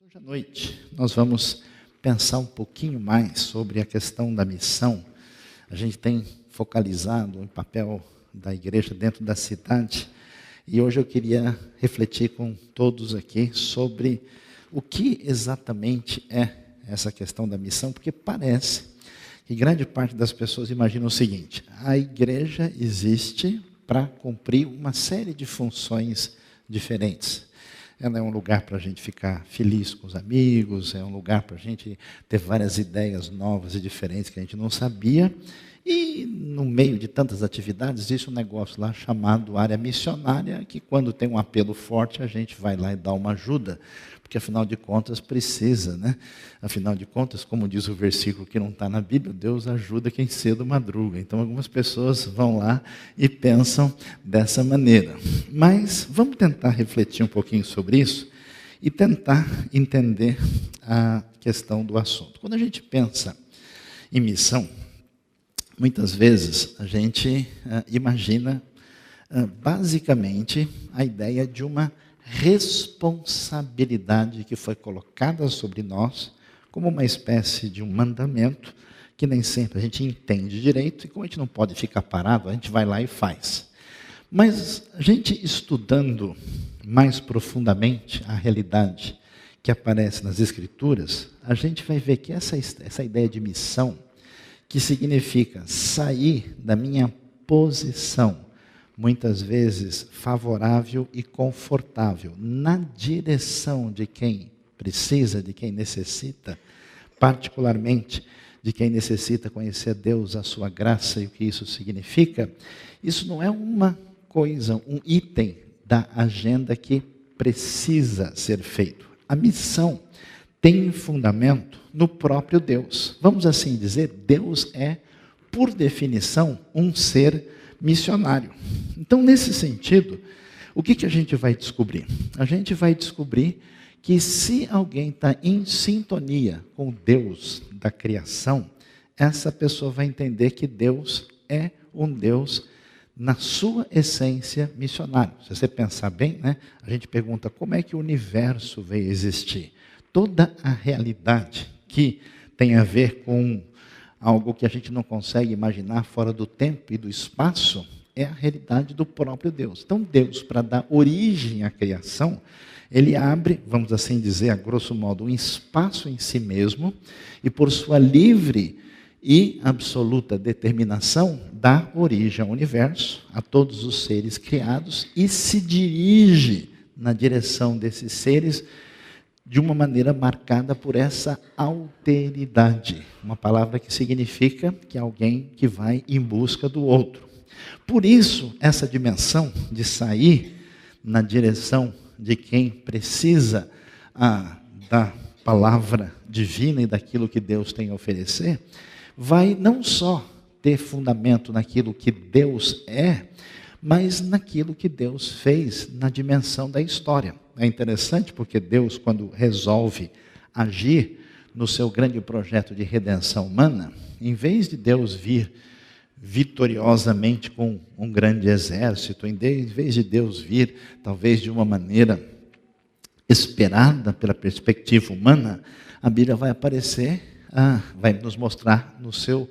Hoje à noite nós vamos pensar um pouquinho mais sobre a questão da missão. A gente tem focalizado o papel da igreja dentro da cidade e hoje eu queria refletir com todos aqui sobre o que exatamente é essa questão da missão, porque parece que grande parte das pessoas imagina o seguinte: a igreja existe para cumprir uma série de funções diferentes. Ela é um lugar para a gente ficar feliz com os amigos, é um lugar para a gente ter várias ideias novas e diferentes que a gente não sabia. E no meio de tantas atividades, existe um negócio lá chamado área missionária, que quando tem um apelo forte, a gente vai lá e dá uma ajuda, porque afinal de contas precisa, né? Afinal de contas, como diz o versículo que não está na Bíblia, Deus ajuda quem cedo madruga. Então algumas pessoas vão lá e pensam dessa maneira. Mas vamos tentar refletir um pouquinho sobre isso e tentar entender a questão do assunto. Quando a gente pensa em missão, muitas vezes a gente imagina basicamente a ideia de uma responsabilidade que foi colocada sobre nós como uma espécie de um mandamento que nem sempre a gente entende direito e como a gente não pode ficar parado, a gente vai lá e faz. Mas a gente estudando mais profundamente a realidade que aparece nas Escrituras, a gente vai ver que essa ideia de missão, que significa sair da minha posição, muitas vezes favorável e confortável, na direção de quem precisa, de quem necessita, particularmente de quem necessita conhecer Deus, a sua graça e o que isso significa. Isso não é uma coisa, um item da agenda que precisa ser feito. A missão tem fundamento no próprio Deus. Vamos assim dizer, Deus é, por definição, um ser missionário. Então, nesse sentido, o que a gente vai descobrir? A gente vai descobrir que se alguém está em sintonia com Deus da criação, essa pessoa vai entender que Deus é um Deus na sua essência missionário. Se você pensar bem, né, a gente pergunta como é que o universo veio existir. Toda a realidade que tem a ver com algo que a gente não consegue imaginar fora do tempo e do espaço, é a realidade do próprio Deus. Então Deus, para dar origem à criação, Ele abre, vamos assim dizer, a grosso modo, um espaço em si mesmo, e por sua livre e absoluta determinação, dá origem ao universo, a todos os seres criados, e se dirige na direção desses seres de uma maneira marcada por essa alteridade, uma palavra que significa que é alguém que vai em busca do outro. Por isso, essa dimensão de sair na direção de quem precisa da palavra divina e daquilo que Deus tem a oferecer, vai não só ter fundamento naquilo que Deus é, mas naquilo que Deus fez na dimensão da história. É interessante porque Deus, quando resolve agir no seu grande projeto de redenção humana, em vez de Deus vir vitoriosamente com um grande exército, em vez de Deus vir, talvez de uma maneira esperada pela perspectiva humana, a Bíblia vai aparecer, vai nos mostrar nos seus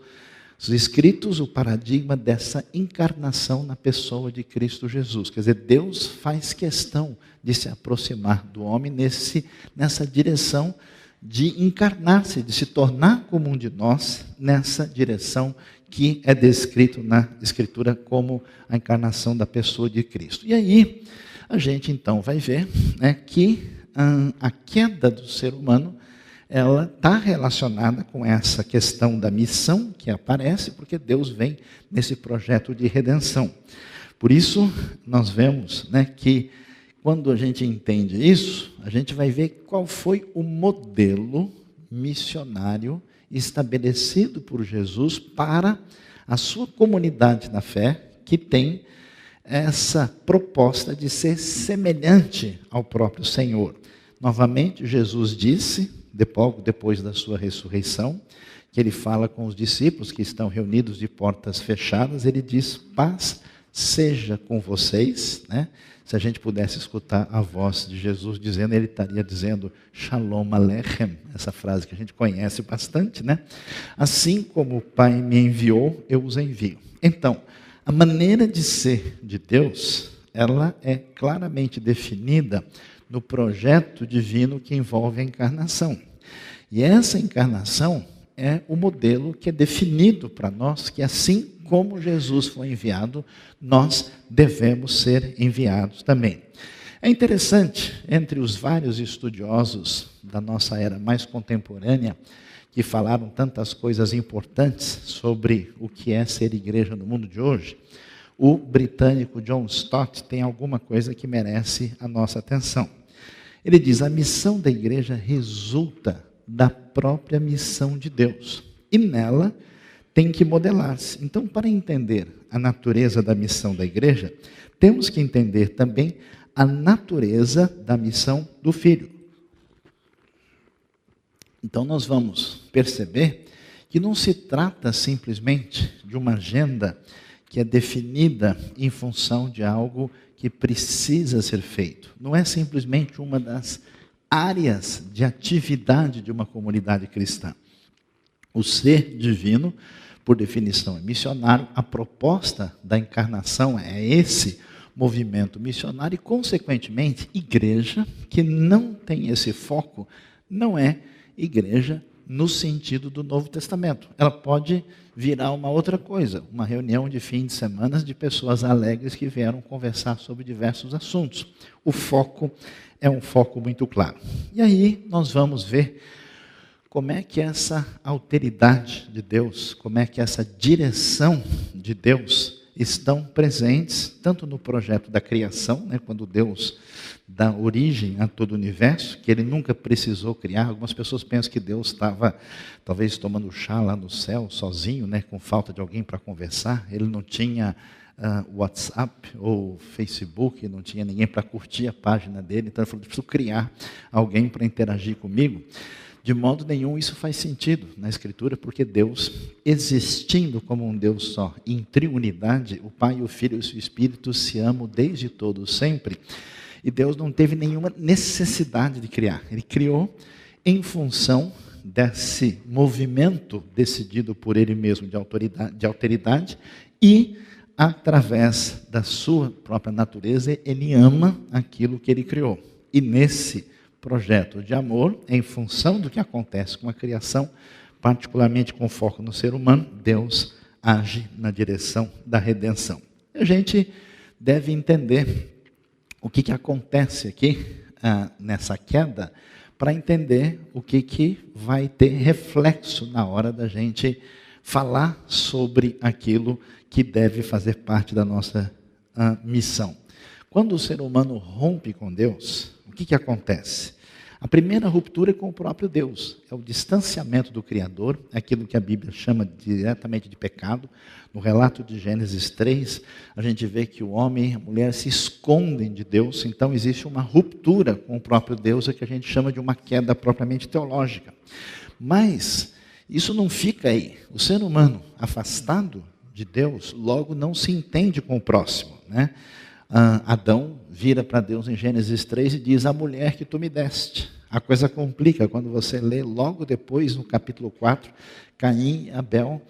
escritos o paradigma dessa encarnação na pessoa de Cristo Jesus. Quer dizer, Deus faz questão de se aproximar do homem nessa direção de encarnar-se, de se tornar como um de nós, nessa direção que é descrito na Escritura como a encarnação da pessoa de Cristo. E aí, a gente então vai ver, né, que a queda do ser humano, ela está relacionada com essa questão da missão que aparece, porque Deus vem nesse projeto de redenção. Por isso, nós vemos, né, que quando a gente entende isso, a gente vai ver qual foi o modelo missionário estabelecido por Jesus para a sua comunidade na fé, que tem essa proposta de ser semelhante ao próprio Senhor. Novamente, Jesus disse, depois da sua ressurreição, que ele fala com os discípulos que estão reunidos de portas fechadas, ele diz: paz seja com vocês, né? Se a gente pudesse escutar a voz de Jesus dizendo, ele estaria dizendo Shalom Aleichem, essa frase que a gente conhece bastante, né? Assim como o Pai me enviou, eu os envio. Então, a maneira de ser de Deus, ela é claramente definida no projeto divino que envolve a encarnação. E essa encarnação é o modelo que é definido para nós, que assim como Jesus foi enviado, nós devemos ser enviados também. É interessante, entre os vários estudiosos da nossa era mais contemporânea, que falaram tantas coisas importantes sobre o que é ser igreja no mundo de hoje, o britânico John Stott tem alguma coisa que merece a nossa atenção. Ele diz, a missão da igreja resulta da própria missão de Deus, e nela tem que modelar-se. Então, para entender a natureza da missão da igreja, temos que entender também a natureza da missão do Filho. Então, nós vamos perceber que não se trata simplesmente de uma agenda que é definida em função de algo que precisa ser feito. Não é simplesmente uma das áreas de atividade de uma comunidade cristã. O ser divino, por definição, é missionário. A proposta da encarnação é esse movimento missionário e, consequentemente, igreja que não tem esse foco não é igreja no sentido do Novo Testamento. Ela pode virar uma outra coisa, uma reunião de fim de semana de pessoas alegres que vieram conversar sobre diversos assuntos. O foco é um foco muito claro. E aí nós vamos ver como é que essa alteridade de Deus, como é que essa direção de Deus estão presentes, tanto no projeto da criação, né, quando Deus dá origem a todo o universo, que ele nunca precisou criar. Algumas pessoas pensam que Deus estava, talvez, tomando chá lá no céu, sozinho, né, com falta de alguém para conversar. Ele não tinha WhatsApp ou Facebook, não tinha ninguém para curtir a página dele, então ele falou, preciso criar alguém para interagir comigo. De modo nenhum isso faz sentido na Escritura, porque Deus, existindo como um Deus só, em triunidade, o Pai, o Filho e o Espírito se amam desde todo sempre, e Deus não teve nenhuma necessidade de criar. Ele criou em função desse movimento decidido por Ele mesmo de alteridade e, através da sua própria natureza, Ele ama aquilo que Ele criou. E nesse projeto de amor, em função do que acontece com a criação, particularmente com foco no ser humano, Deus age na direção da redenção. A gente deve entender o que acontece aqui nessa queda, para entender o que vai ter reflexo na hora da gente falar sobre aquilo que deve fazer parte da nossa missão. Quando o ser humano rompe com Deus, o que acontece? A primeira ruptura é com o próprio Deus, é o distanciamento do Criador, aquilo que a Bíblia chama diretamente de pecado. No relato de Gênesis 3, a gente vê que o homem e a mulher se escondem de Deus, então existe uma ruptura com o próprio Deus, é que a gente chama de uma queda propriamente teológica. Mas isso não fica aí. O ser humano afastado de Deus, logo não se entende com o próximo, né? Adão vira para Deus em Gênesis 3 e diz, a mulher que tu me deste. A coisa complica quando você lê logo depois, no capítulo 4, Caim e Abel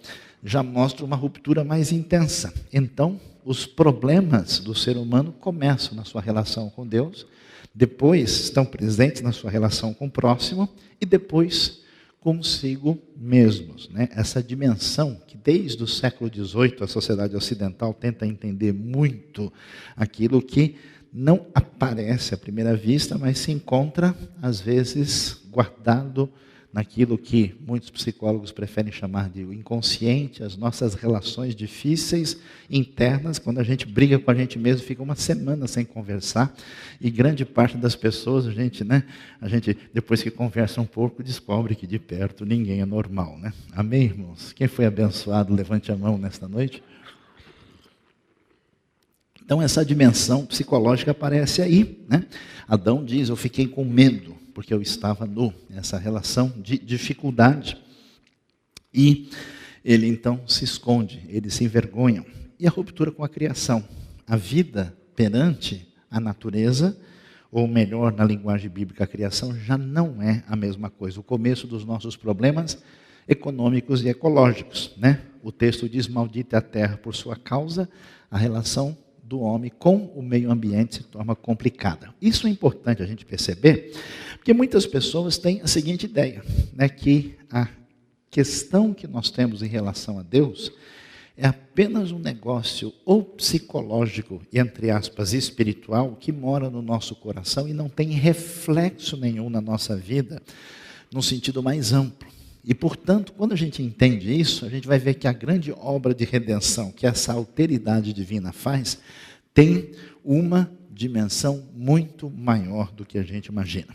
já mostram uma ruptura mais intensa. Então, os problemas do ser humano começam na sua relação com Deus, depois estão presentes na sua relação com o próximo e depois consigo mesmos, né? Essa dimensão que desde o século XVIII a sociedade ocidental tenta entender muito aquilo que não aparece à primeira vista, mas se encontra às vezes guardado naquilo que muitos psicólogos preferem chamar de o inconsciente, as nossas relações difíceis, internas, quando a gente briga com a gente mesmo, fica uma semana sem conversar, e grande parte das pessoas, a gente, depois que conversa um pouco, descobre que de perto ninguém é normal, né? Amém, irmãos? Quem foi abençoado, levante a mão nesta noite. Então essa dimensão psicológica aparece aí, né? Adão diz, eu fiquei com medo, porque eu estava nu, essa relação de dificuldade. E ele então se esconde, ele se envergonha. e a ruptura com a criação. A vida perante a natureza, ou melhor, na linguagem bíblica, a criação, já não é a mesma coisa. O começo dos nossos problemas econômicos e ecológicos, né? O texto diz: maldita é a terra por sua causa, a relação do homem com o meio ambiente se torna complicada. Isso é importante a gente perceber, porque muitas pessoas têm a seguinte ideia, né, que a questão que nós temos em relação a Deus é apenas um negócio ou psicológico, e entre aspas, espiritual, que mora no nosso coração e não tem reflexo nenhum na nossa vida, no sentido mais amplo. E, portanto, quando a gente entende isso, a gente vai ver que a grande obra de redenção que essa alteridade divina faz, tem uma dimensão muito maior do que a gente imagina.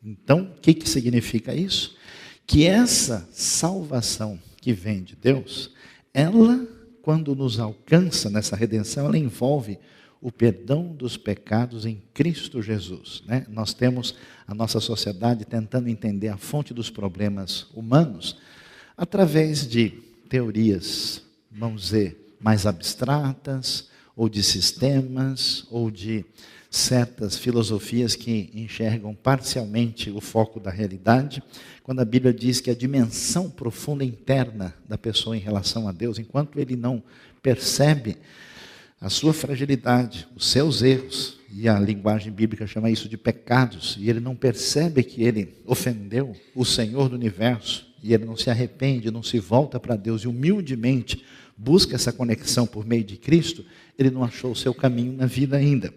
Então, o que significa isso? Que essa salvação que vem de Deus, ela, quando nos alcança nessa redenção, ela envolve o perdão dos pecados em Cristo Jesus, né? Nós temos a nossa sociedade tentando entender a fonte dos problemas humanos através de teorias, vamos dizer, mais abstratas, ou de sistemas, ou de certas filosofias que enxergam parcialmente o foco da realidade, quando a Bíblia diz que a dimensão profunda interna da pessoa em relação a Deus, enquanto ele não percebe a sua fragilidade, os seus erros, e a linguagem bíblica chama isso de pecados, e ele não percebe que ele ofendeu o Senhor do universo, e ele não se arrepende, não se volta para Deus, e humildemente busca essa conexão por meio de Cristo, ele não achou o seu caminho na vida ainda.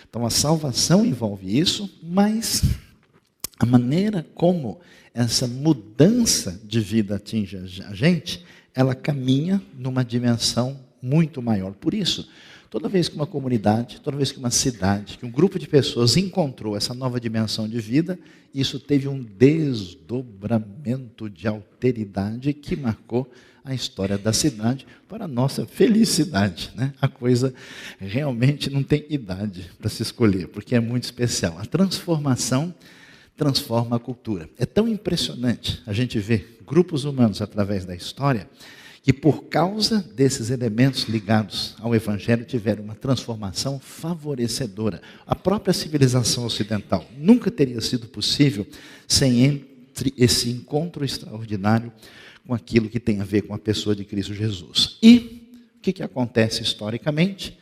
Então a salvação envolve isso, mas a maneira como essa mudança de vida atinge a gente, ela caminha numa dimensão muito maior. Por isso, toda vez que uma comunidade, toda vez que uma cidade, que um grupo de pessoas encontrou essa nova dimensão de vida, isso teve um desdobramento de alteridade que marcou a história da cidade para a nossa felicidade, né? A coisa realmente não tem idade para se escolher, porque é muito especial. A transformação transforma a cultura. É tão impressionante a gente ver grupos humanos através da história que por causa desses elementos ligados ao Evangelho tiveram uma transformação favorecedora. A própria civilização ocidental nunca teria sido possível sem entre esse encontro extraordinário com aquilo que tem a ver com a pessoa de Cristo Jesus. E o que acontece historicamente?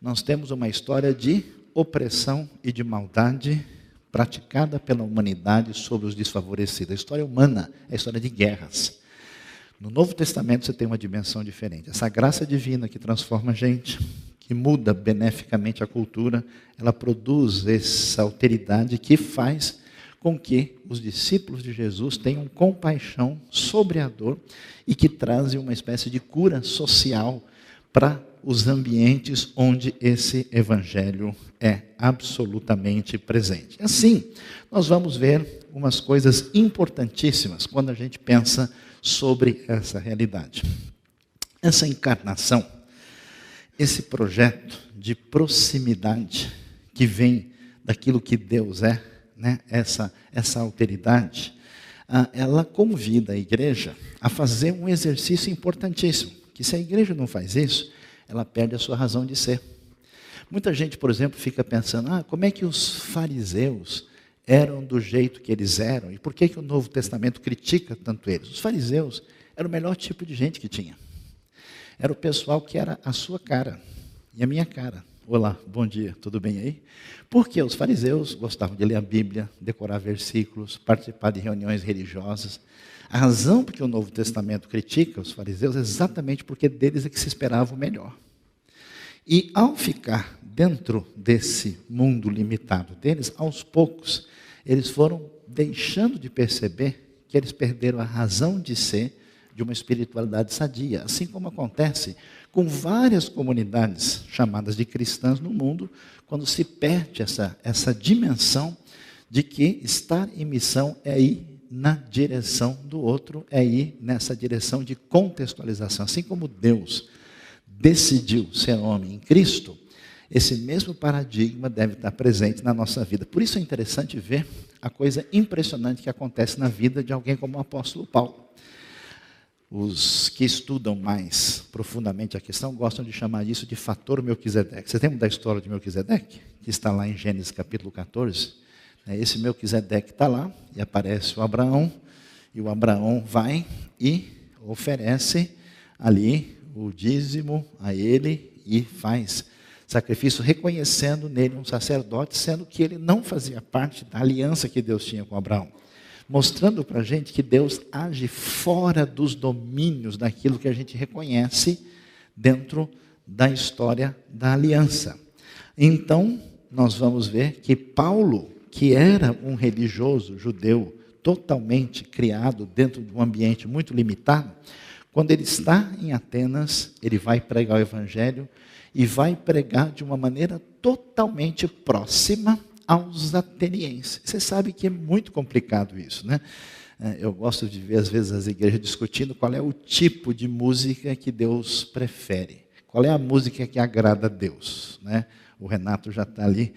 Nós temos uma história de opressão e de maldade praticada pela humanidade sobre os desfavorecidos. A história humana é a história de guerras. No Novo Testamento você tem uma dimensão diferente. Essa graça divina que transforma a gente, que muda beneficamente a cultura, ela produz essa alteridade que faz com que os discípulos de Jesus tenham compaixão sobre a dor e que trazem uma espécie de cura social para os ambientes onde esse evangelho é absolutamente presente. Assim, nós vamos ver umas coisas importantíssimas quando a gente pensa sobre essa realidade. Essa encarnação, esse projeto de proximidade que vem daquilo que Deus é, né? Essa alteridade, ela convida a igreja a fazer um exercício importantíssimo, que se a igreja não faz isso, ela perde a sua razão de ser. Muita gente, por exemplo, fica pensando, como é que os fariseus eram do jeito que eles eram, e por que o Novo Testamento critica tanto eles? Os fariseus eram o melhor tipo de gente que tinha. Era o pessoal que era a sua cara e a minha cara. Olá, bom dia, tudo bem aí? Porque os fariseus gostavam de ler a Bíblia, decorar versículos, participar de reuniões religiosas. A razão por que o Novo Testamento critica os fariseus é exatamente porque deles é que se esperava o melhor. E ao ficar dentro desse mundo limitado deles, aos poucos, eles foram deixando de perceber que eles perderam a razão de ser de uma espiritualidade sadia. Assim como acontece com várias comunidades chamadas de cristãs no mundo, quando se perde essa dimensão de que estar em missão é ir na direção do outro, é ir nessa direção de contextualização. Assim como Deus decidiu ser homem em Cristo, esse mesmo paradigma deve estar presente na nossa vida. Por isso é interessante ver a coisa impressionante que acontece na vida de alguém como o apóstolo Paulo. Os que estudam mais profundamente a questão gostam de chamar isso de fator Melquisedeque. Você lembra da história de Melquisedeque? Que está lá em Gênesis capítulo 14. Esse Melquisedeque está lá e aparece o Abraão. E o Abraão vai e oferece ali o dízimo a ele e faz sacrifício, reconhecendo nele um sacerdote, sendo que ele não fazia parte da aliança que Deus tinha com Abraão. Mostrando para a gente que Deus age fora dos domínios daquilo que a gente reconhece dentro da história da aliança. Então, nós vamos ver que Paulo, que era um religioso judeu, totalmente criado dentro de um ambiente muito limitado, quando ele está em Atenas, ele vai pregar o evangelho e vai pregar de uma maneira totalmente próxima aos atenienses. Você sabe que é muito complicado isso, né? Eu gosto de ver, às vezes, as igrejas discutindo qual é o tipo de música que Deus prefere. Qual é a música que agrada a Deus, né? O Renato já está ali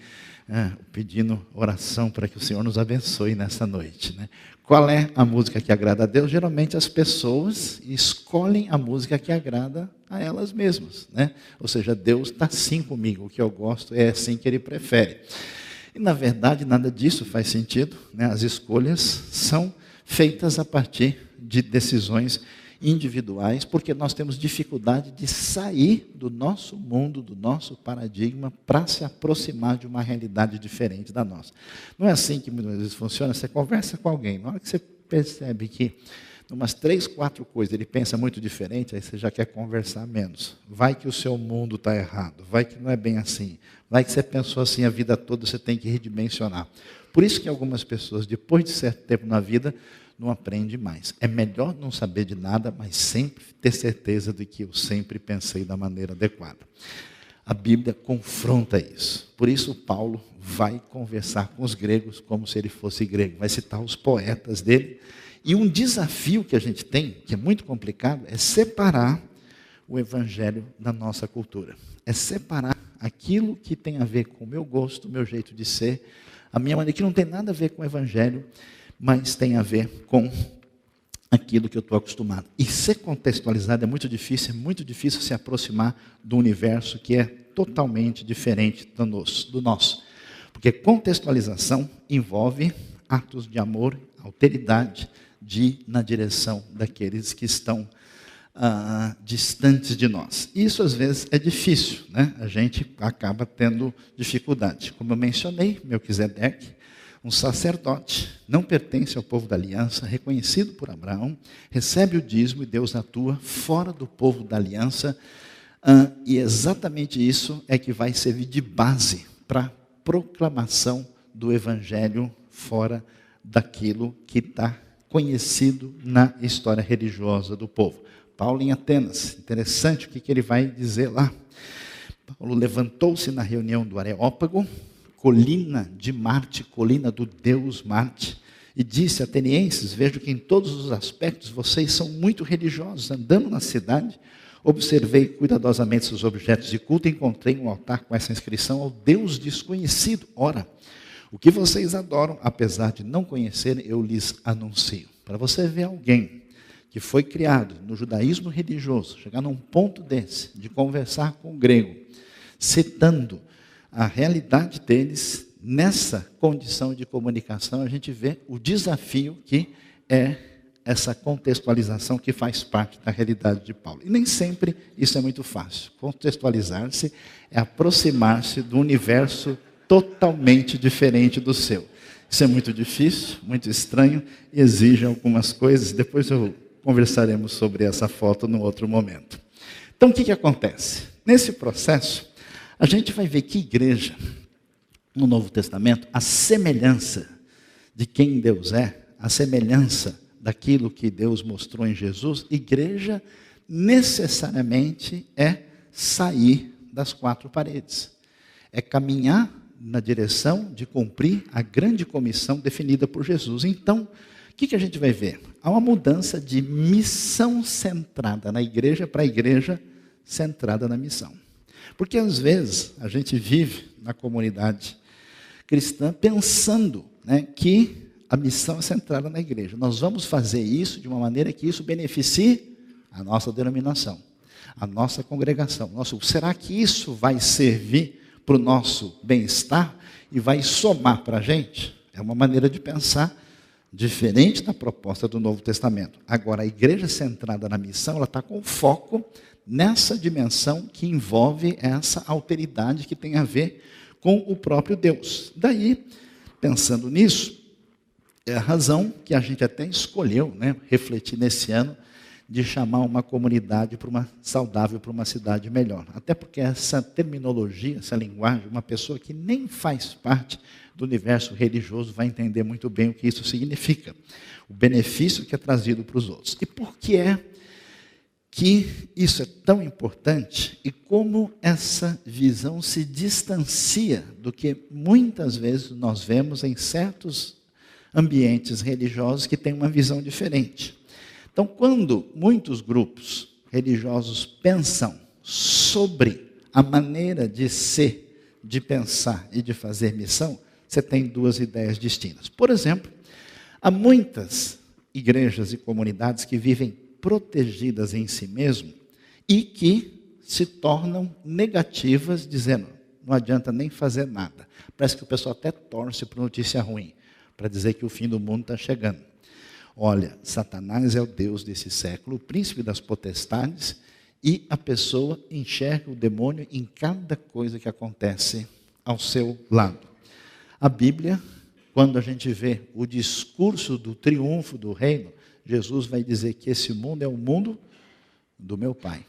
pedindo oração para que o Senhor nos abençoe nessa noite, né? Qual é a música que agrada a Deus? Geralmente as pessoas escolhem a música que agrada a elas mesmas, né? Ou seja, Deus está assim comigo, o que eu gosto é assim que Ele prefere. E, na verdade, nada disso faz sentido, né? As escolhas são feitas a partir de decisões individuais, porque nós temos dificuldade de sair do nosso mundo, do nosso paradigma, para se aproximar de uma realidade diferente da nossa. Não é assim que muitas vezes funciona. Você conversa com alguém, na hora que você percebe que umas 3, 4 coisas ele pensa muito diferente, aí você já quer conversar menos. Vai que o seu mundo está errado, vai que não é bem assim, vai que você pensou assim a vida toda, você tem que redimensionar. Por isso que algumas pessoas, depois de certo tempo na vida, não aprendem mais. É melhor não saber de nada, mas sempre ter certeza de que eu sempre pensei da maneira adequada. A Bíblia confronta isso. Por isso Paulo vai conversar com os gregos como se ele fosse grego, vai citar os poetas dele. E um desafio que a gente tem, que é muito complicado, é separar o evangelho da nossa cultura. É separar aquilo que tem a ver com o meu gosto, o meu jeito de ser, a minha maneira, que não tem nada a ver com o evangelho, mas tem a ver com aquilo que eu estou acostumado. E ser contextualizado é muito difícil se aproximar do universo que é totalmente diferente do nosso. Porque contextualização envolve atos de amor, alteridade, de ir na direção daqueles que estão distantes de nós. Isso às vezes é difícil, né? A gente acaba tendo dificuldade. Como eu mencionei, Melquisedeque, um sacerdote, não pertence ao povo da aliança, reconhecido por Abraão, recebe o dízimo e Deus atua fora do povo da aliança, e exatamente isso é que vai servir de base para a proclamação do evangelho fora daquilo que está conhecido na história religiosa do povo. Paulo em Atenas, interessante o que ele vai dizer lá. Paulo levantou-se na reunião do Areópago, colina de Marte, colina do deus Marte, e disse: atenienses, vejo que em todos os aspectos vocês são muito religiosos. Andando na cidade, observei cuidadosamente seus objetos de culto e encontrei um altar com essa inscrição: ao Deus desconhecido. Ora, o que vocês adoram, apesar de não conhecerem, eu lhes anuncio. Para você ver alguém que foi criado no judaísmo religioso, chegar num ponto desse, de conversar com o grego, citando a realidade deles, nessa condição de comunicação, a gente vê o desafio que é essa contextualização que faz parte da realidade de Paulo. E nem sempre isso é muito fácil. Contextualizar-se é aproximar-se do universo totalmente diferente do seu. Isso é muito difícil, muito estranho, e exige algumas coisas. Depois conversaremos sobre essa foto num outro momento. Então, o que acontece? Nesse processo, a gente vai ver que igreja, no Novo Testamento, a semelhança de quem Deus é, a semelhança daquilo que Deus mostrou em Jesus, igreja necessariamente é sair das 4 paredes. É caminhar na direção de cumprir a grande comissão definida por Jesus. Então, o que a gente vai ver? Há uma mudança de missão centrada na igreja para a igreja centrada na missão. Porque às vezes a gente vive na comunidade cristã pensando, né, que a missão é centrada na igreja. Nós vamos fazer isso de uma maneira que isso beneficie a nossa denominação, a nossa congregação. Será que isso vai servir para o nosso bem-estar e vai somar para a gente? É uma maneira de pensar diferente da proposta do Novo Testamento. Agora, a igreja centrada na missão, ela está com foco nessa dimensão que envolve essa alteridade que tem a ver com o próprio Deus. Daí, pensando nisso, é a razão que a gente até escolheu, refletir nesse ano, de chamar uma comunidade saudável para uma cidade melhor. Até porque essa terminologia, essa linguagem, uma pessoa que nem faz parte do universo religioso vai entender muito bem o que isso significa. O benefício que é trazido para os outros. E por que é que isso é tão importante e como essa visão se distancia do que muitas vezes nós vemos em certos ambientes religiosos que têm uma visão diferente. Então, quando muitos grupos religiosos pensam sobre a maneira de ser, de pensar e de fazer missão, você tem duas ideias distintas. Por exemplo, há muitas igrejas e comunidades que vivem protegidas em si mesmo e que se tornam negativas, dizendo, não adianta nem fazer nada. Parece que o pessoal até torce para notícia ruim, para dizer que o fim do mundo está chegando. Olha, Satanás é o Deus desse século, o príncipe das potestades, e a pessoa enxerga o demônio em cada coisa que acontece ao seu lado. A Bíblia, quando a gente vê o discurso do triunfo do reino, Jesus vai dizer que esse mundo é o mundo do meu Pai.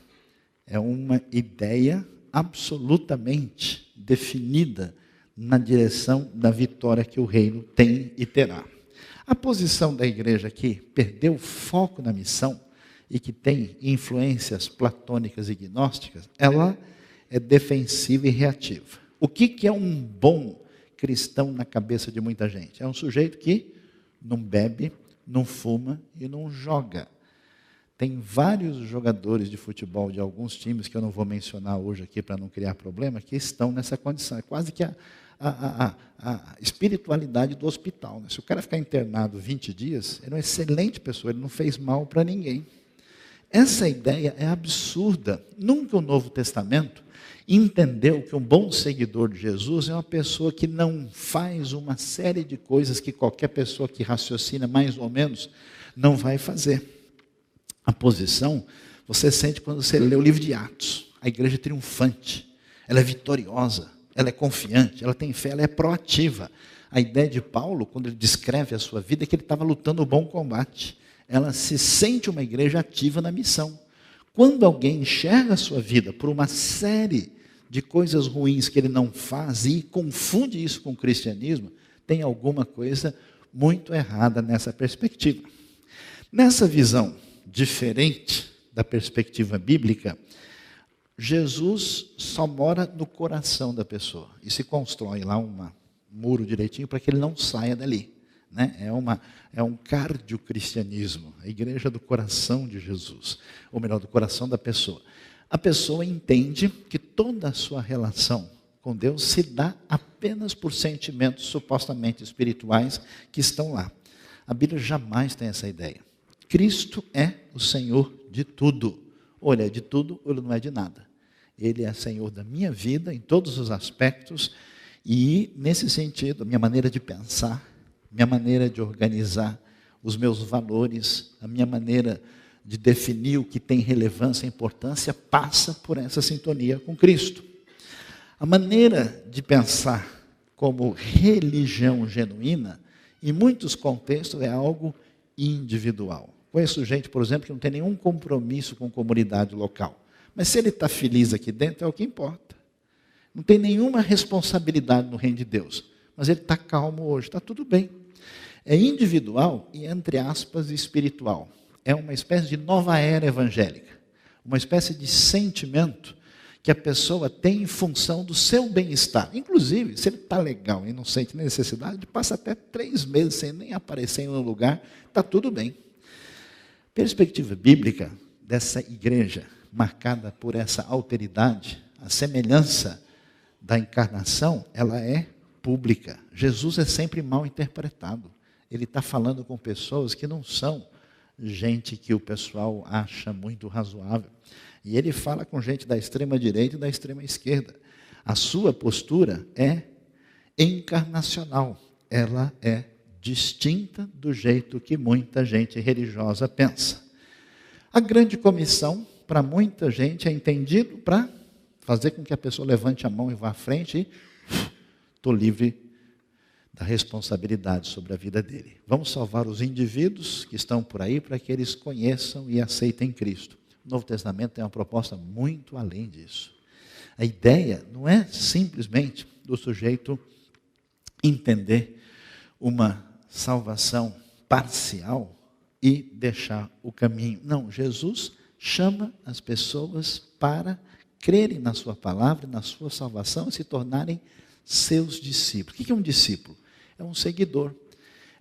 É uma ideia absolutamente definida na direção da vitória que o reino tem e terá. A posição da igreja que perdeu o foco na missão e que tem influências platônicas e gnósticas, ela é defensiva e reativa. O que é um bom cristão na cabeça de muita gente? É um sujeito que não bebe, não fuma e não joga. Tem vários jogadores de futebol de alguns times, que eu não vou mencionar hoje aqui para não criar problema, que estão nessa condição. É quase que a espiritualidade do hospital. Se o cara ficar internado 20 dias, ele é uma excelente pessoa, ele não fez mal para ninguém. Essa ideia é absurda. Nunca o Novo Testamento entendeu que um bom seguidor de Jesus é uma pessoa que não faz uma série de coisas que qualquer pessoa que raciocina mais ou menos não vai fazer. A posição, você sente quando você lê o livro de Atos. A igreja é triunfante, ela é vitoriosa, ela é confiante, ela tem fé, ela é proativa. A ideia de Paulo, quando ele descreve a sua vida, é que ele estava lutando o bom combate. Ela se sente uma igreja ativa na missão. Quando alguém enxerga a sua vida por uma série de coisas ruins que ele não faz e confunde isso com o cristianismo, tem alguma coisa muito errada nessa perspectiva. Nessa visão diferente da perspectiva bíblica, Jesus só mora no coração da pessoa. E se constrói lá um muro direitinho para que ele não saia dali. É um cardiocristianismo, a igreja do coração de Jesus. Ou melhor, do coração da pessoa. A pessoa entende que toda a sua relação com Deus se dá apenas por sentimentos supostamente espirituais que estão lá. A Bíblia jamais tem essa ideia. Cristo é o Senhor de tudo. Ou ele é de tudo, ou ele não é de nada. Ele é Senhor da minha vida em todos os aspectos e, nesse sentido, a minha maneira de pensar, minha maneira de organizar os meus valores, a minha maneira de definir o que tem relevância e importância passa por essa sintonia com Cristo. A maneira de pensar como religião genuína, em muitos contextos, é algo individual. Conheço gente, por exemplo, que não tem nenhum compromisso com a comunidade local. Mas se ele está feliz aqui dentro, é o que importa. Não tem nenhuma responsabilidade no reino de Deus. Mas ele está calmo hoje, está tudo bem. É individual e, entre aspas, espiritual. É uma espécie de nova era evangélica. Uma espécie de sentimento que a pessoa tem em função do seu bem-estar. Inclusive, se ele está legal e não sente necessidade, passa até 3 meses sem nem aparecer em um lugar, está tudo bem. Perspectiva bíblica dessa igreja, marcada por essa alteridade, a semelhança da encarnação, ela é pública. Jesus é sempre mal interpretado. Ele está falando com pessoas que não são gente que o pessoal acha muito razoável. E ele fala com gente da extrema direita e da extrema esquerda. A sua postura é encarnacional. Ela é distinta do jeito que muita gente religiosa pensa. A grande comissão, para muita gente, é entendido para fazer com que a pessoa levante a mão e vá à frente e estou livre da responsabilidade sobre a vida dele. Vamos salvar os indivíduos que estão por aí para que eles conheçam e aceitem Cristo. O Novo Testamento tem uma proposta muito além disso. A ideia não é simplesmente do sujeito entender uma salvação parcial e deixar o caminho. Não, Jesus chama as pessoas para crerem na sua palavra, na sua salvação e se tornarem seus discípulos. O que é um discípulo? É um seguidor.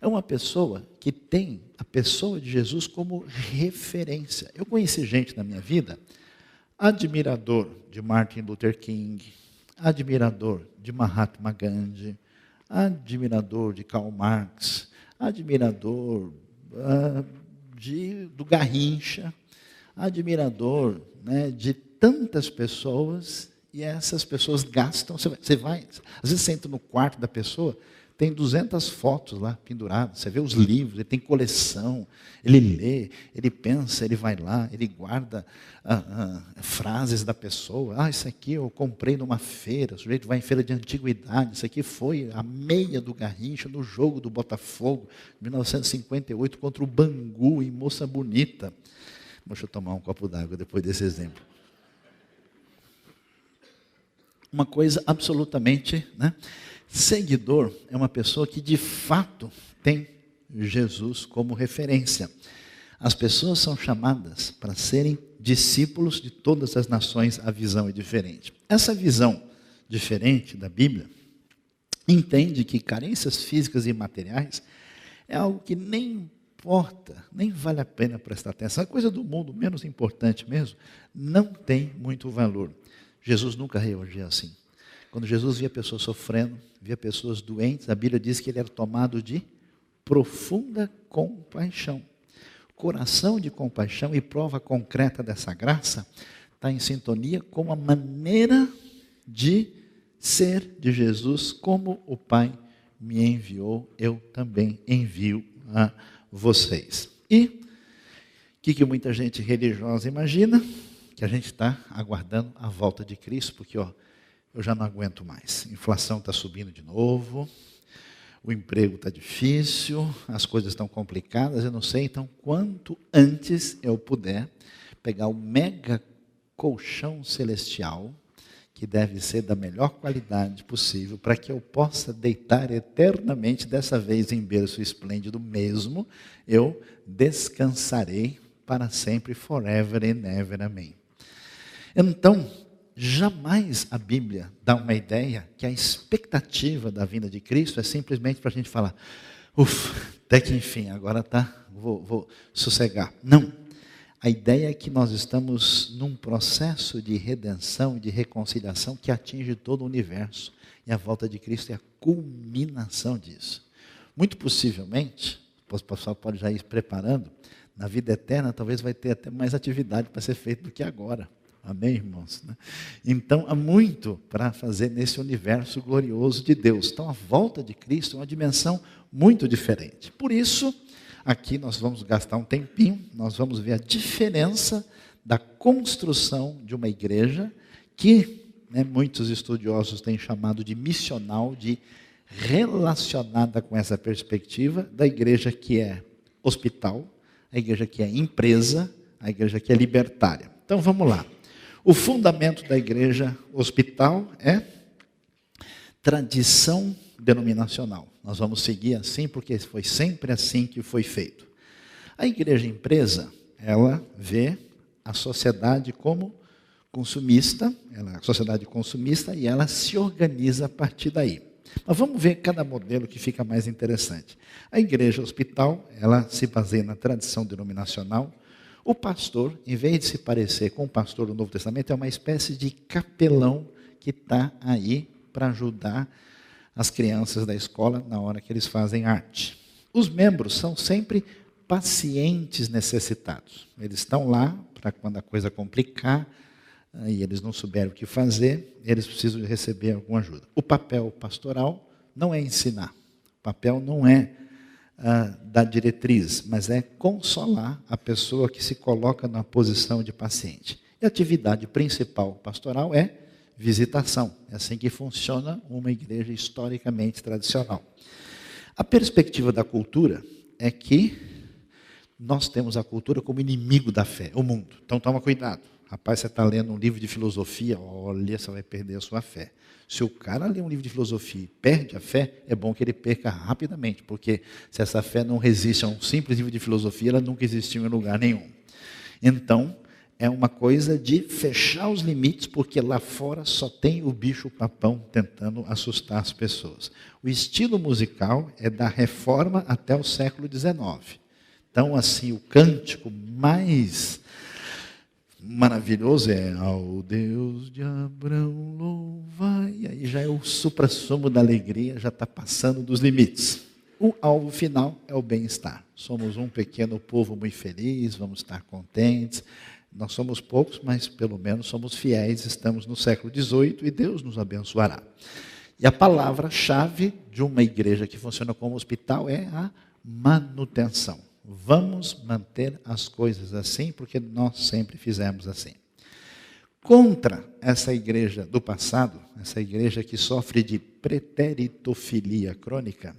É uma pessoa que tem a pessoa de Jesus como referência. Eu conheci gente na minha vida, admirador de Martin Luther King, admirador de Mahatma Gandhi, admirador de Karl Marx, admirador do Garrincha, admirador, né, de tantas pessoas, e essas pessoas gastam, você vai, às vezes você entra no quarto da pessoa, tem 200 fotos lá penduradas, você vê os livros, ele tem coleção, ele lê, ele pensa, ele vai lá, ele guarda frases da pessoa. Isso aqui eu comprei numa feira, o sujeito vai em feira de antiguidade, isso aqui foi a meia do Garrincha no jogo do Botafogo, 1958, contra o Bangu, em Moça Bonita. Deixa eu tomar um copo d'água depois desse exemplo. Uma coisa absolutamente, né? Seguidor é uma pessoa que de fato tem Jesus como referência. As pessoas são chamadas para serem discípulos de todas as nações, a visão é diferente. Essa visão diferente da Bíblia entende que carências físicas e materiais é algo que nem importa, nem vale a pena prestar atenção. A coisa do mundo menos importante mesmo não tem muito valor. Jesus nunca reagia assim. Quando Jesus via pessoas sofrendo, via pessoas doentes, a Bíblia diz que ele era tomado de profunda compaixão. Coração de compaixão e prova concreta dessa graça está em sintonia com a maneira de ser de Jesus, como o Pai me enviou, eu também envio a vocês. E o que muita gente religiosa imagina? Que a gente está aguardando a volta de Cristo, porque eu já não aguento mais. A inflação está subindo de novo, o emprego está difícil, as coisas estão complicadas, eu não sei. Então, quanto antes eu puder pegar o mega colchão celestial, que deve ser da melhor qualidade possível, para que eu possa deitar eternamente, dessa vez em berço esplêndido mesmo, eu descansarei para sempre, forever and ever, amém. Então, jamais a Bíblia dá uma ideia que a expectativa da vinda de Cristo é simplesmente para a gente falar, até que enfim, agora vou sossegar. Não. A ideia é que nós estamos num processo de redenção e de reconciliação que atinge todo o universo. E a volta de Cristo é a culminação disso. Muito possivelmente, o pessoal pode já ir preparando, na vida eterna talvez vai ter até mais atividade para ser feita do que agora. Amém, irmãos? Então, há muito para fazer nesse universo glorioso de Deus. Então, a volta de Cristo é uma dimensão muito diferente. Por isso, aqui nós vamos gastar um tempinho, nós vamos ver a diferença da construção de uma igreja que, muitos estudiosos têm chamado de missional, de relacionada com essa perspectiva da igreja que é hospital, a igreja que é empresa, a igreja que é libertária. Então, vamos lá. O fundamento da igreja hospital é tradição denominacional. Nós vamos seguir assim, porque foi sempre assim que foi feito. A igreja empresa, ela vê a sociedade como consumista, ela é a sociedade consumista e ela se organiza a partir daí. Mas vamos ver cada modelo que fica mais interessante. A igreja hospital, ela se baseia na tradição denominacional. O pastor, em vez de se parecer com o pastor do Novo Testamento, é uma espécie de capelão que está aí para ajudar as crianças da escola na hora que eles fazem arte. Os membros são sempre pacientes necessitados. Eles estão lá para quando a coisa complicar e eles não souberem o que fazer, eles precisam de receber alguma ajuda. O papel pastoral não é ensinar, o papel não é dar diretriz, mas é consolar a pessoa que se coloca na posição de paciente. E a atividade principal pastoral é visitação. É assim que funciona uma igreja historicamente tradicional. A perspectiva da cultura é que nós temos a cultura como inimigo da fé, o mundo. Então toma cuidado. Rapaz, você está lendo um livro de filosofia, olha, você vai perder a sua fé. Se o cara lê um livro de filosofia e perde a fé, é bom que ele perca rapidamente, porque se essa fé não resiste a um simples livro de filosofia, ela nunca existiu em lugar nenhum. Então, é uma coisa de fechar os limites, porque lá fora só tem o bicho-papão tentando assustar as pessoas. O estilo musical é da Reforma até o século XIX. Então, assim, o cântico mais maravilhoso é ao Deus de Abraão louvai. E aí já é o suprassumo da alegria, já está passando dos limites. O alvo final é o bem-estar. Somos um pequeno povo muito feliz, vamos estar contentes. Nós somos poucos, mas pelo menos somos fiéis, estamos no século XVIII e Deus nos abençoará. E a palavra-chave de uma igreja que funciona como hospital é a manutenção. Vamos manter as coisas assim, porque nós sempre fizemos assim. Contra essa igreja do passado, essa igreja que sofre de preteritofilia crônica,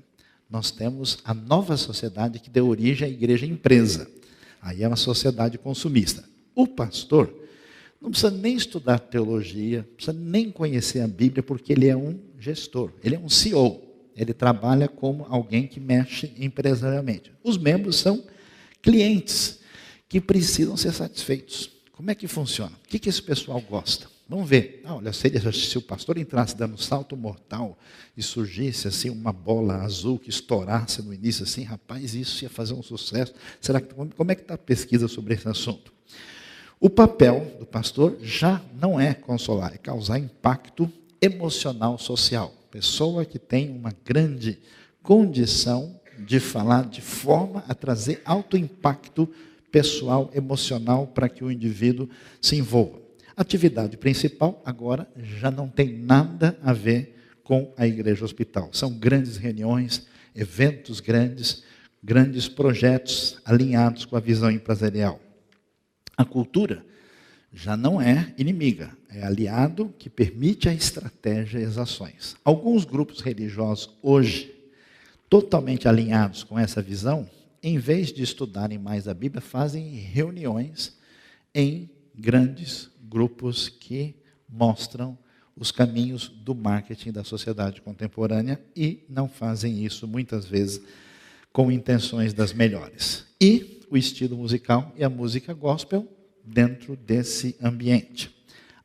nós temos a nova sociedade que deu origem à igreja empresa. Aí é uma sociedade consumista. O pastor não precisa nem estudar teologia, não precisa nem conhecer a Bíblia, porque ele é um gestor, ele é um CEO. Ele trabalha como alguém que mexe empresarialmente. Os membros são clientes que precisam ser satisfeitos. Como é que funciona? O que esse pessoal gosta? Vamos ver. Olha, se o pastor entrasse dando salto mortal e surgisse assim uma bola azul que estourasse no início, assim, rapaz, isso ia fazer um sucesso. Como é que está a pesquisa sobre esse assunto? O papel do pastor já não é consolar, é causar impacto emocional social. Pessoa que tem uma grande condição de falar de forma a trazer alto impacto pessoal, emocional, para que o indivíduo se envolva. A atividade principal agora já não tem nada a ver com a igreja hospital. São grandes reuniões, eventos grandes, grandes projetos alinhados com a visão empresarial. A cultura já não é inimiga, é aliado que permite a estratégia e as ações. Alguns grupos religiosos hoje, totalmente alinhados com essa visão, em vez de estudarem mais a Bíblia, fazem reuniões em grandes grupos que mostram os caminhos do marketing da sociedade contemporânea e não fazem isso, muitas vezes, com intenções das melhores. E o estilo musical e a música gospel dentro desse ambiente.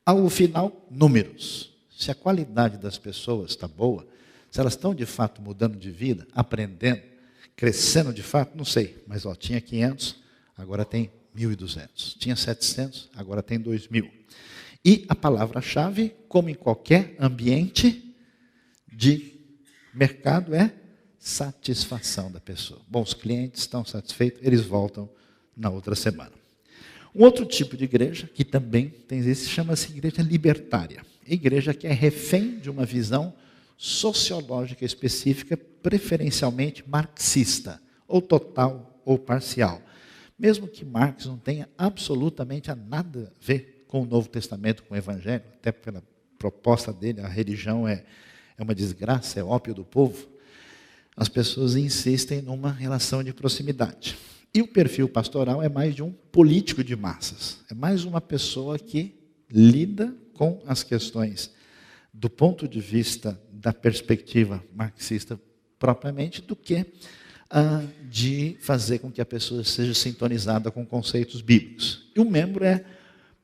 Ao final, números. Se a qualidade das pessoas está boa, se elas estão de fato mudando de vida, aprendendo, crescendo de fato, não sei, mas tinha 500, agora tem 1.200. Tinha 700, agora tem 2.000. E a palavra-chave, como em qualquer ambiente de mercado, é satisfação da pessoa. Bom, os clientes estão satisfeitos, eles voltam na outra semana. Um outro tipo de igreja, que também tem esse, chama-se igreja libertária. Igreja que é refém de uma visão sociológica específica, preferencialmente marxista, ou total ou parcial. Mesmo que Marx não tenha absolutamente nada a ver com o Novo Testamento, com o Evangelho, até pela proposta dele, a religião é uma desgraça, é ópio do povo, as pessoas insistem numa relação de proximidade. E o perfil pastoral é mais de um político de massas. É mais uma pessoa que lida com as questões do ponto de vista da perspectiva marxista propriamente, do que de fazer com que a pessoa seja sintonizada com conceitos bíblicos. E o membro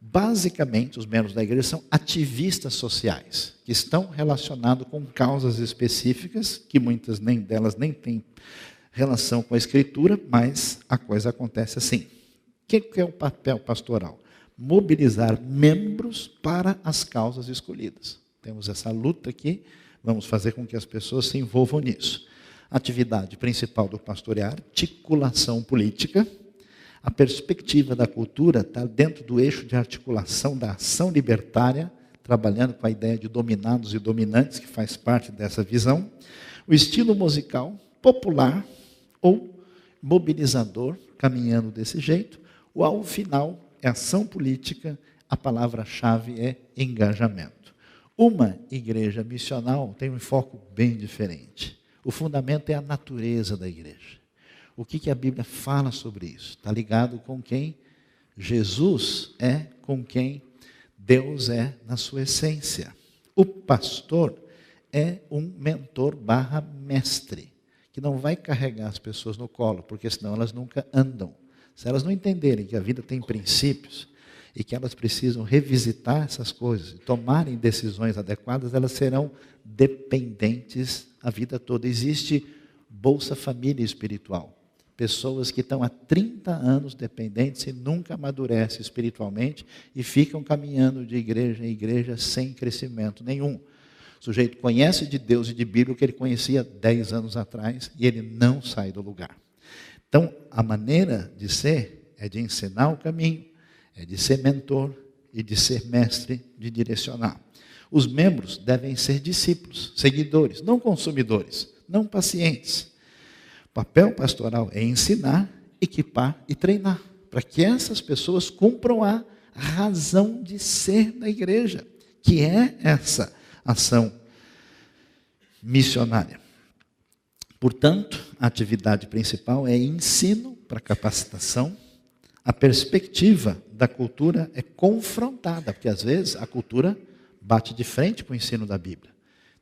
basicamente, os membros da igreja são ativistas sociais, que estão relacionados com causas específicas, que muitas delas nem têm relação com a Escritura, mas a coisa acontece assim. O que é o papel pastoral? Mobilizar membros para as causas escolhidas. Temos essa luta aqui, vamos fazer com que as pessoas se envolvam nisso. A atividade principal do pastor é a articulação política. A perspectiva da cultura está dentro do eixo de articulação da ação libertária, trabalhando com a ideia de dominados e dominantes, que faz parte dessa visão. O estilo musical popular ou mobilizador, caminhando desse jeito. O alvo final é ação política, a palavra-chave é engajamento. Uma igreja missional tem um foco bem diferente. O fundamento é a natureza da igreja. O que a Bíblia fala sobre isso? Está ligado com quem Jesus é, com quem Deus é na sua essência. O pastor é um mentor / mestre, que não vai carregar as pessoas no colo, porque senão elas nunca andam. Se elas não entenderem que a vida tem princípios e que elas precisam revisitar essas coisas e tomarem decisões adequadas, elas serão dependentes a vida toda. Existe Bolsa Família espiritual. Pessoas que estão há 30 anos dependentes e nunca amadurecem espiritualmente e ficam caminhando de igreja em igreja sem crescimento nenhum. O sujeito conhece de Deus e de Bíblia o que ele conhecia 10 anos atrás e ele não sai do lugar. Então, a maneira de ser é de ensinar o caminho, é de ser mentor e de ser mestre, de direcionar. Os membros devem ser discípulos, seguidores, não consumidores, não pacientes. O papel pastoral é ensinar, equipar e treinar, para que essas pessoas cumpram a razão de ser da igreja, que é essa ação missionária. Portanto, a atividade principal é ensino para capacitação. A perspectiva da cultura é confrontada, porque às vezes a cultura bate de frente com o ensino da Bíblia.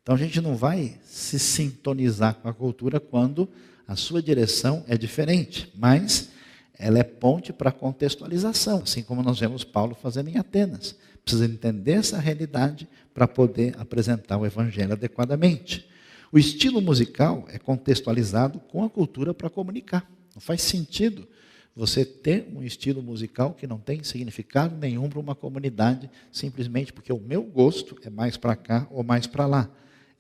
Então a gente não vai se sintonizar com a cultura quando a sua direção é diferente, mas ela é ponte para a contextualização, assim como nós vemos Paulo fazendo em Atenas. Precisa entender essa realidade para poder apresentar o evangelho adequadamente. O estilo musical é contextualizado com a cultura para comunicar. Não faz sentido você ter um estilo musical que não tem significado nenhum para uma comunidade, simplesmente porque o meu gosto é mais para cá ou mais para lá.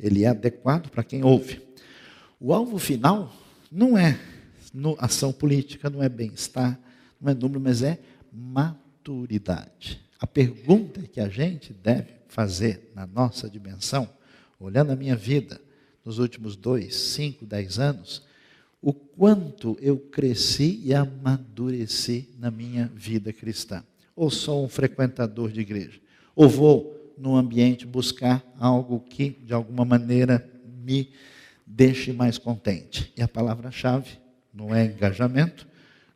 Ele é adequado para quem ouve. O alvo final não é ação política, não é bem-estar, não é número, mas é maturidade. A pergunta que a gente deve fazer na nossa dimensão, olhando a minha vida, nos últimos 2, 5, 10 anos, o quanto eu cresci e amadureci na minha vida cristã. Ou sou um frequentador de igreja, ou vou no ambiente buscar algo que, de alguma maneira, me deixe mais contente. E a palavra-chave não é engajamento,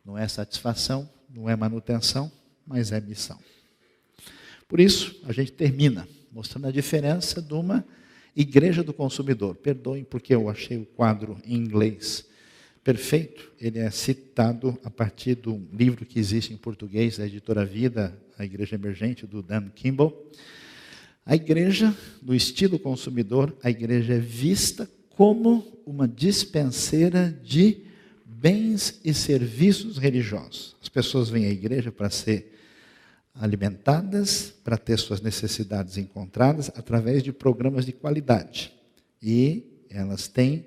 não é satisfação, não é manutenção, mas é missão. Por isso, a gente termina mostrando a diferença de uma igreja do consumidor. Perdoem porque eu achei o quadro em inglês perfeito. Ele é citado a partir de um livro que existe em português, da editora Vida, A Igreja Emergente, do Dan Kimball. A igreja, do estilo consumidor, a igreja é vista como uma dispenseira de bens e serviços religiosos. As pessoas vêm à igreja para ser alimentadas, para ter suas necessidades encontradas através de programas de qualidade. E elas têm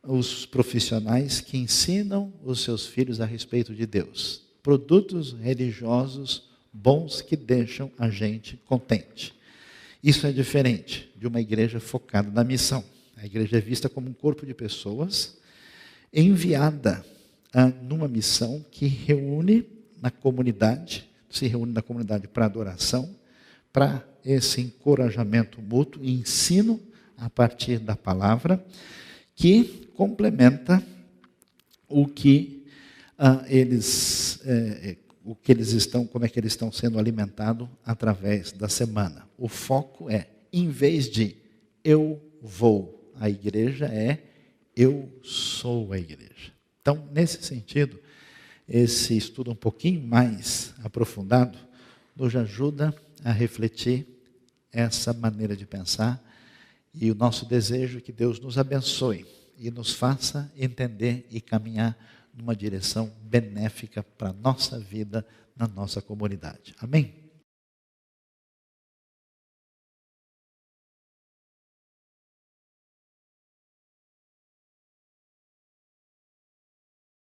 os profissionais que ensinam os seus filhos a respeito de Deus. Produtos religiosos bons que deixam a gente contente. Isso é diferente de uma igreja focada na missão. A igreja é vista como um corpo de pessoas enviada numa missão que reúne na comunidade, se reúne na comunidade para adoração, para esse encorajamento mútuo e ensino a partir da palavra, que complementa o que eles estão, como é que eles estão sendo alimentados através da semana. O foco é, em vez de eu vou à igreja, é eu sou a igreja. Então, nesse sentido, esse estudo um pouquinho mais aprofundado nos ajuda a refletir essa maneira de pensar e o nosso desejo é que Deus nos abençoe e nos faça entender e caminhar numa direção benéfica para a nossa vida, na nossa comunidade. Amém?